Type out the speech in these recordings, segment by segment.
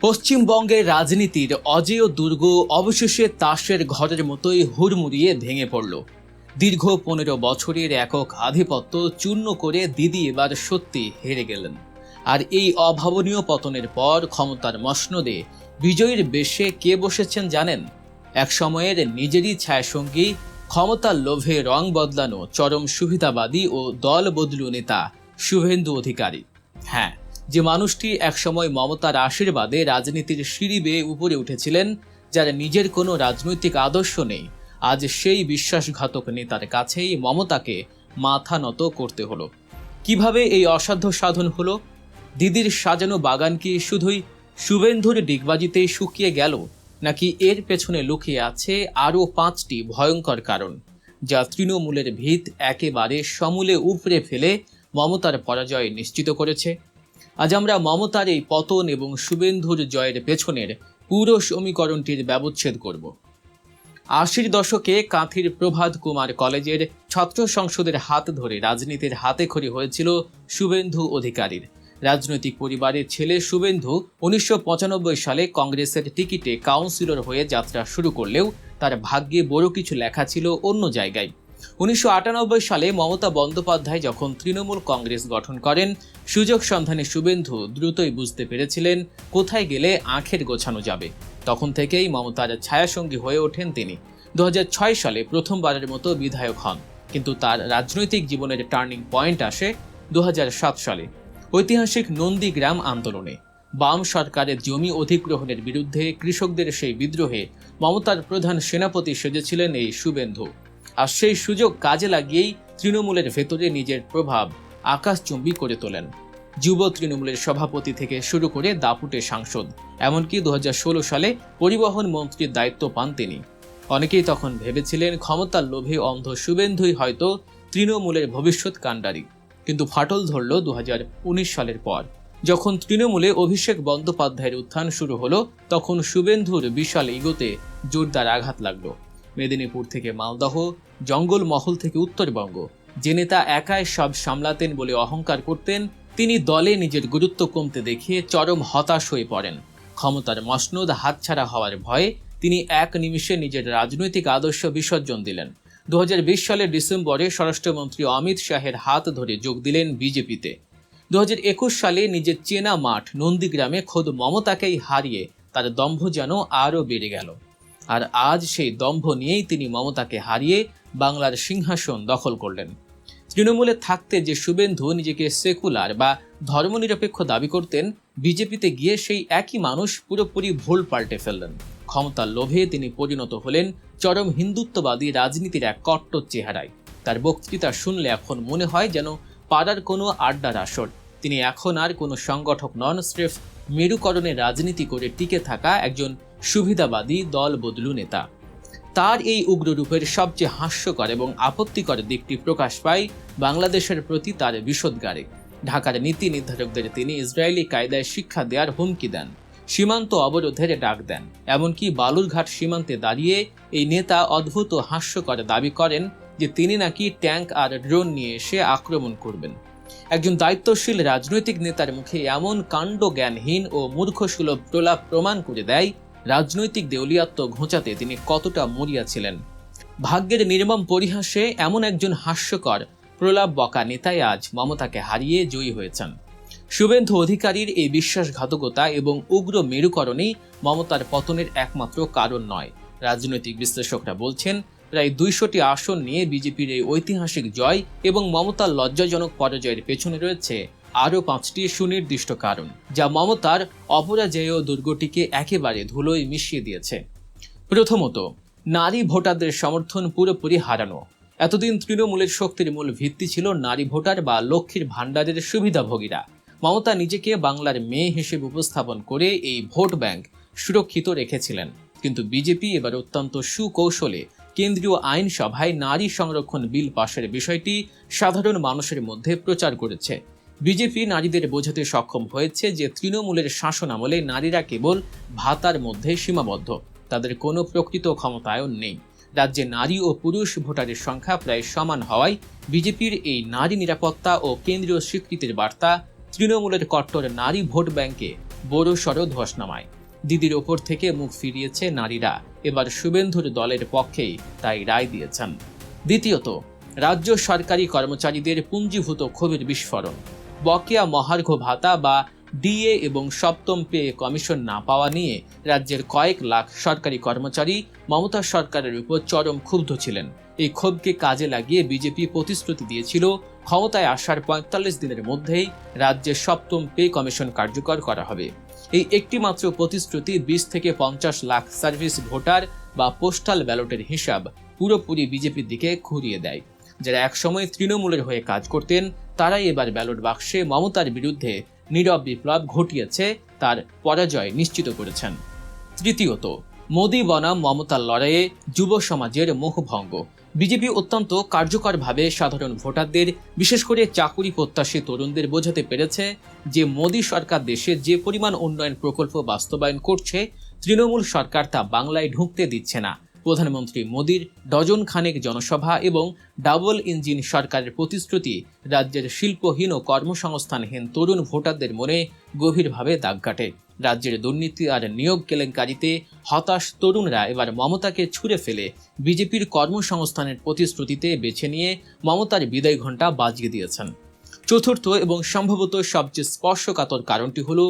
পশ্চিমবঙ্গের রাজনীতির অজেয় দুর্গ অবশেষে তাসের ঘরের মতোই হুড়মুড়িয়ে ভেঙে পড়ল। দীর্ঘ 15 বছরের একক আধিপত্য চূর্ণ করে দিদি এবার সত্যি হেরে গেলেন। আর এই অভাবনীয় পতনের পর ক্ষমতার মসনদে বিজয়ীর বেশে কে বসেছেন জানেন? এক সময়ের নিজেরই ছায়াসঙ্গী, ক্ষমতার লোভে রং বদলানো চরম সুবিধাবাদী ও দল বদলু নেতা শুভেন্দু অধিকারী। হ্যাঁ, যে মানুষটি একসময় মমতার আশীর্বাদে রাজনীতির সিঁড়ি বেয়ে উপরে উঠেছিলেন, যার নিজের কোনো রাজনৈতিক আদর্শ নেই, আজ সেই বিশ্বাসঘাতক নেতার কাছেই মমতাকে মাথা নত করতে হলো। কিভাবে এই অসাধ্য সাধন হলো? দিদির সাজানো বাগান কি শুধুই শুভেন্দুর ডিগবাজিতেই শুকিয়ে গেল, নাকি এর পেছনে লুকিয়ে আছে আরও 5টি ভয়ঙ্কর কারণ, যা তৃণমূলের ভিত একেবারে সমূলে উপড়ে ফেলে মমতার পরাজয় নিশ্চিত করেছে? আজ আমরা মমতার এই পতন এবং শুভেন্দুর জয়ের পেছনের পুরো সমীকরণটির ব্যবচ্ছেদ করব। 80 দশকে কাঁথির প্রভাত কুমার কলেজের ছাত্র সংসদের হাত ধরে রাজনীতির হাতেখড়ি হয়েছিল শুভেন্দু অধিকারীর। রাজনৈতিক পরিবারের ছেলে শুভেন্দু 1995 সালে কংগ্রেসের টিকিটে কাউন্সিলর হয়ে যাত্রা শুরু করলেও তার ভাগ্যে বড় কিছু লেখা ছিল অন্য জায়গায়। 1998 সালে মমতা বন্দ্যোপাধ্যায় যখন তৃণমূল কংগ্রেস গঠন করেন, সুযোগ সন্ধানে শুভেন্দু দ্রুতই বুঝতে পেরেছিলেন কোথায় গেলে আখের গোছানো যাবে। তখন থেকেই মমতার ছায়াসঙ্গী হয়ে ওঠেন তিনি। 2006 সালে প্রথমবারের মতো বিধায়ক হন, কিন্তু তার রাজনৈতিক জীবনের টার্নিং পয়েন্ট আসে 2007 সালে ঐতিহাসিক নন্দীগ্রাম আন্দোলনে। বাম সরকারের জমি অধিগ্রহণের বিরুদ্ধে কৃষকদের সেই বিদ্রোহে মমতার প্রধান সেনাপতি সেজেছিলেন এই শুভেন্দু। আর সেই সুযোগ কাজে লাগিয়েই তৃণমূলের ভেতরে নিজের প্রভাব আকাশচুম্বী করে তোলেন। যুব তৃণমূলের সভাপতি থেকে শুরু করে দাপুটে সাংসদ, এমনকি 2016 সালে পরিবহন মন্ত্রীর দায়িত্ব পান তিনি। অনেকেই তখন ভেবেছিলেন ক্ষমতার লোভে অন্ধ শুভেন্দুই হয়তো তৃণমূলের ভবিষ্যৎ কাণ্ডারি। কিন্তু ফাটল ধরল 2019 সালের পর, যখন তৃণমূলে অভিষেক বন্দ্যোপাধ্যায়ের উত্থান শুরু হলো, তখন শুভেন্দুর বিশাল ইগোতে জোরদার আঘাত লাগলো। মেদিনীপুর থেকে মালদহ, জঙ্গলমহল থেকে উত্তরবঙ্গ, যে নেতা একাই সব সামলাতেন বলে অহংকার করতেন, তিনি দলে নিজের গুরুত্ব কমতে দেখে চরম হতাশ হয়ে পড়েন। ক্ষমতার মসনদ হাতছাড়া হওয়ার ভয়ে তিনি এক নিমিষে নিজের রাজনৈতিক আদর্শ বিসর্জন দিলেন। 2020 সালের ডিসেম্বরে স্বরাষ্ট্রমন্ত্রী অমিত শাহের হাত ধরে যোগ দিলেন বিজেপিতে। 2021 সালে নিজের চেনা মাঠ নন্দীগ্রামে খোদ মমতাকেই হারিয়ে তার দম্ভ যেন আরও বেড়ে গেল। আর আজ সেই দম্ভ নিয়েই তিনি মমতাকে হারিয়ে বাংলার সিংহাসন দখল করলেন। তৃণমূলে থাকতে যে শুভেন্দু নিজেকে সেকুলার বা ধর্মনিরপেক্ষ দাবি করতেন, বিজেপিতে গিয়ে সেই একই মানুষ পুরোপুরি ভুল পাল্টে ফেললেন। ক্ষমতার লোভে তিনি পরিণত হলেন চরম হিন্দুত্ববাদী রাজনীতির এক কট্টর চেহারায়। তার বক্তৃতা শুনলে এখন মনে হয় যেন পাড়ার কোনো আড্ডার আসর। তিনি এখন আর কোনো সংগঠক নন, স্রেফ মেরুকরণের রাজনীতি করে টিকে থাকা একজন সুবিধাবাদী দল বদলু নেতা। তার এই উগ্র রূপের সবচেয়ে হাস্যকর এবং আপত্তিকর দিকটি প্রকাশ পায় বাংলাদেশের প্রতি তার বিষোদ্গারে। ঢাকার নীতি নির্ধারকদের তিনি ইসরায়েলি কায়দায় শিক্ষা দেওয়ার হুমকি দেন, সীমান্ত অবরোধের ডাক দেন। এমনকি বালুরঘাট সীমান্তে দাঁড়িয়ে এই নেতা অদ্ভুত হাস্যকর দাবি করেন যে তিনি নাকি ট্যাঙ্ক আর ড্রোন নিয়ে এসে আক্রমণ করবেন। একজন দায়িত্বশীল রাজনৈতিক নেতার মুখে এমন কাণ্ড জ্ঞানহীন ও মূর্খসুলভ প্রলাপ প্রমাণ করে দেয় রাজনৈতিক দেউলিয়াত্ব ঘোচাতে তিনি কতটা মরিয়া ছিলেন। ভাগ্যের নির্মম পরিহাসে এমন একজন হাস্যকর প্রলাপ বকা নেতাই আজ মমতাকে হারিয়ে জয়ী হয়েছেন। শুভেন্দু অধিকারীর এই বিশ্বাসঘাতকতা এবং উগ্র মেরুকরণেই মমতার পতনের একমাত্র কারণ নয়। রাজনৈতিক বিশ্লেষকরা বলছেন, প্রায় 200টি আসন নিয়ে বিজেপির এই ঐতিহাসিক জয় এবং মমতার লজ্জাজনক পরাজয়ের পেছনে রয়েছে আরও 5টি সুনির্দিষ্ট কারণ, যা মমতার অপরাজেয় দুর্গটিকে একেবারে ধুলোয় মিশিয়ে দিয়েছে। প্রথমত, নারী ভোটারদের সমর্থন পুরোপুরি হারানো। এতদিন তৃণমূলের শক্তির মূল ভিত্তি ছিল নারী ভোটার বা লক্ষ্মীর ভাণ্ডারের সুবিধাভোগীরা। মমতা নিজেকে বাংলার মেয়ে হিসেবে উপস্থাপন করে এই ভোট ব্যাংক সুরক্ষিত রেখেছিলেন। কিন্তু বিজেপি এবার অত্যন্ত সুকৌশলে কেন্দ্রীয় আইনসভায় নারী সংরক্ষণ বিল পাশের বিষয়টি সাধারণ মানুষের মধ্যে প্রচার করেছে। বিজেপি নারীদের বোঝাতে সক্ষম হয়েছে যে তৃণমূলের শাসন আমলে নারীরা কেবল ভাতার মধ্যে সীমাবদ্ধ, তাদের কোনো প্রকৃত ক্ষমতায়ন নেই। রাজ্যে নারী ও পুরুষ ভোটারের সংখ্যা প্রায় সমান হওয়ায় বিজেপির এই নারী নিরাপত্তা ও কেন্দ্রীয় স্বীকৃতির বার্তা তৃণমূলের কট্টর নারী ভোট ব্যাংকে বড়সড় ধস নামায়। দিদির ওপর থেকে মুখ ফিরিয়েছে নারীরা, এবার শুভেন্দুর দলের পক্ষেই তাই রায় দিয়েছেন। দ্বিতীয়ত, রাজ্য সরকারি কর্মচারীদের পুঞ্জীভূত ক্ষোভের বিস্ফোরণ। বকেয়া মহার্ঘ ভাতা বা ডিএ এবং সপ্তম পে কমিশন না পাওয়া নিয়ে রাজ্যের কয়েক লাখ সরকারি কর্মচারী মমতা সরকারের উপর চরম ক্ষুব্ধ ছিলেন। এই ক্ষোভকে কাজে লাগিয়ে বিজেপি প্রতিশ্রুতি দিয়েছিল ক্ষমতায় আসার ৪৫ দিনের মধ্যেই রাজ্যের সপ্তম পে কমিশন কার্যকর করা হবে। এই একটি মাত্র প্রতিশ্রুতি ২০ থেকে ৫০ লাখ সার্ভিস ভোটার বা পোস্টাল ব্যালটের হিসাব পুরোপুরি বিজেপির দিকে ঘুরিয়ে দেয়। যারা একসময় তৃণমূলের হয়ে কাজ করতেন তারাই এবার ব্যালট বাক্সে মমতার বিরুদ্ধে নীরব বিপ্লব ঘটিয়েছে, তার পরাজয় নিশ্চিত করেছেন। তৃতীয়ত, মোদি বনাম মমতার লড়াইয়ে যুব সমাজের মোহভঙ্গ। বিজেপি অত্যন্ত কার্যকরভাবে সাধারণ ভোটারদের, বিশেষ করে চাকুরি প্রত্যাশী তরুণদের বোঝাতে পেরেছে যে মোদি সরকার দেশে যে পরিমাণ উন্নয়ন প্রকল্প বাস্তবায়ন করছে, তৃণমূল সরকার তা বাংলায় ঢুকতে দিচ্ছে না। প্রধানমন্ত্রী মোদির ডজন খানেক জনসভা এবং ডাবল ইঞ্জিন সরকারের প্রতিশ্রুতি রাজ্যের শিল্পহীন ও কর্মসংস্থানহীন তরুণ ভোটারদের মনে গভীরভাবে দাগ কাটে। রাজ্যের দুর্নীতি আর নিয়োগ কেলেঙ্কারিতে হতাশ তরুণরা এবার মমতাকে ছুঁড়ে ফেলে বিজেপির কর্মসংস্থানের প্রতিশ্রুতিতে বেছে নিয়ে মমতার বিদায় ঘণ্টা বাজিয়ে দিয়েছেন। চতুর্থ এবং সম্ভবত সবচেয়ে স্পর্শকাতর কারণটি হল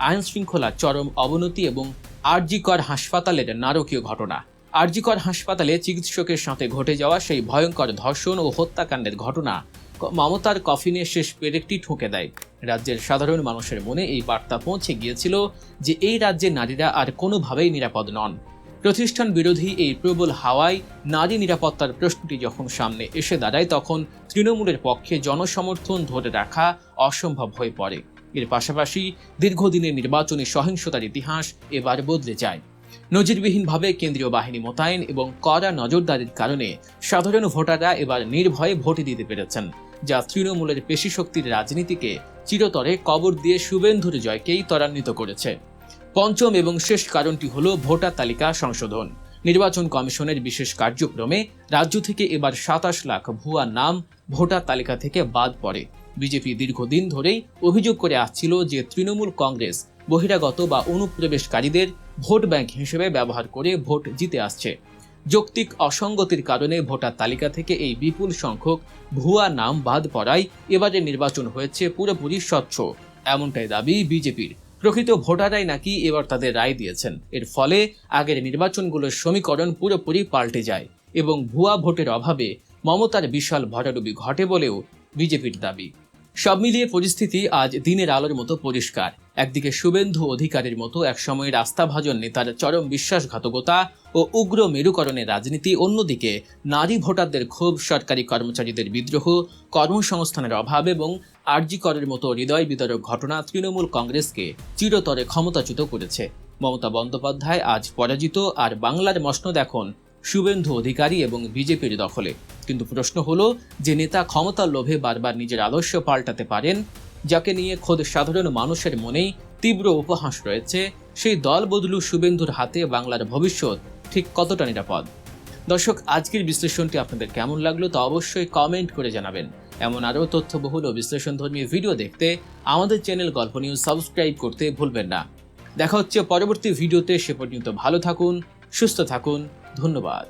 আইন শৃঙ্খলার চরম অবনতি এবং আরজিকর হাসপাতালের নারকীয় ঘটনা। আরজিকর হাসপাতালে চিকিৎসকের সাথে ঘটে যাওয়া সেই ভয়ঙ্কর ধর্ষণ ও হত্যাকাণ্ডের ঘটনা মমতার কফিনে শেষ পেরেকটি ঠুকে দেয়। রাজ্যের সাধারণ মানুষের মনে এই বার্তা পৌঁছে গিয়েছিল যে এই রাজ্যের নারীরা আর কোনোভাবেই নিরাপদ নন। প্রতিষ্ঠান বিরোধী এই প্রবল হাওয়ায় নারী নিরাপত্তার প্রশ্নটি যখন সামনে এসে দাঁড়ায়, তখন তৃণমূলের পক্ষে জনসমর্থন ধরে রাখা অসম্ভব হয়ে পড়ে। এর পাশাপাশি দীর্ঘদিনের নির্বাচনী সহিংসতার ইতিহাস এবার বদলে যায়। নজিরবিহীনভাবে কেন্দ্রীয় বাহিনী মোতায়েন এবং কড়া নজরদারির কারণে সাধারণ ভোটাররা এবার নির্ভয়ে ভোট দিতে পেরেছেন, যা তৃণমূলের পেশিশক্তির রাজনীতিকে চিরতরে কবর দিয়ে শুভেন্দুর জয়কেই ত্বরান্বিত করেছে। পঞ্চম এবং শেষ কারণটি হল ভোটার তালিকা সংশোধন। নির্বাচন কমিশনের বিশেষ কার্যক্রমে রাজ্য থেকে এবার ২৭ লাখ ভুয়া নাম ভোটার তালিকা থেকে বাদ পড়ে। বিজেপি দীর্ঘদিন ধরেই অভিযোগ করে আসছিল যে তৃণমূল কংগ্রেস বহিরাগত বা অনুপ্রবেশকারীদের ভোট ব্যাংক হিসেবে ব্যবহার করে ভোট জিতে আসছে। যৌক্তিক অসঙ্গতির কারণে ভোটার তালিকা থেকে এই বিপুল সংখ্যক ভুয়া নাম বাদ পড়ায় এবারের নির্বাচন হয়েছে পুরোপুরি স্বচ্ছ, এমনটাই দাবি বিজেপির। প্রকৃত ভোটাররাই নাকি এবার তাদের রায় দিয়েছেন। এর ফলে আগের নির্বাচনগুলোর সমীকরণ পুরোপুরি পাল্টে যায় এবং ভুয়া ভোটের অভাবে মমতার বিশাল ভরাডুবি ঘটে বলেও বিজেপির দাবি। সব মিলিয়ে পরিস্থিতি আজ দিনের আলোর মতো পরিষ্কার। একদিকে শুভেন্দু অধিকারীর মতো একসময়ের আস্থাভাজন নেতার চরম বিশ্বাসঘাতকতা ও উগ্র মেরুকরণের রাজনীতি, অন্যদিকে নারী ভোটারদের ক্ষোভ, সরকারি কর্মচারীদের বিদ্রোহ, কর্মসংস্থানের অভাব এবং আরজিকরের মতো হৃদয় বিতরক ঘটনা তৃণমূল কংগ্রেসকে চিরতরে ক্ষমতাচ্যুত করেছে। মমতা বন্দ্যোপাধ্যায় আজ পরাজিত, আর বাংলার মসনদ এখন শুভেন্দু অধিকারী এবং বিজেপির দখলে। কিন্তু প্রশ্ন হলো, যে নেতা ক্ষমতার লোভে বারবার নিজের আদর্শ পাল্টাতে পারেন, যাকে নিয়ে খোদ সাধারণ মানুষের মনেই তীব্র উপহাস রয়েছে, সেই দল বদলু শুভেন্দুর হাতে বাংলার ভবিষ্যৎ ঠিক কতটা নিরাপদ? দর্শক, আজকের বিশ্লেষণটি আপনাদের কেমন লাগলো তা অবশ্যই কমেন্ট করে জানাবেন। এমন আরও তথ্যবহুল ও বিশ্লেষণধর্মী ভিডিও দেখতে আমাদের চ্যানেল গল্প নিউজ সাবস্ক্রাইব করতে ভুলবেন না। দেখা হচ্ছে পরবর্তী ভিডিওতে। সে পর্যন্ত ভালো থাকুন, সুস্থ থাকুন। ধন্যবাদ।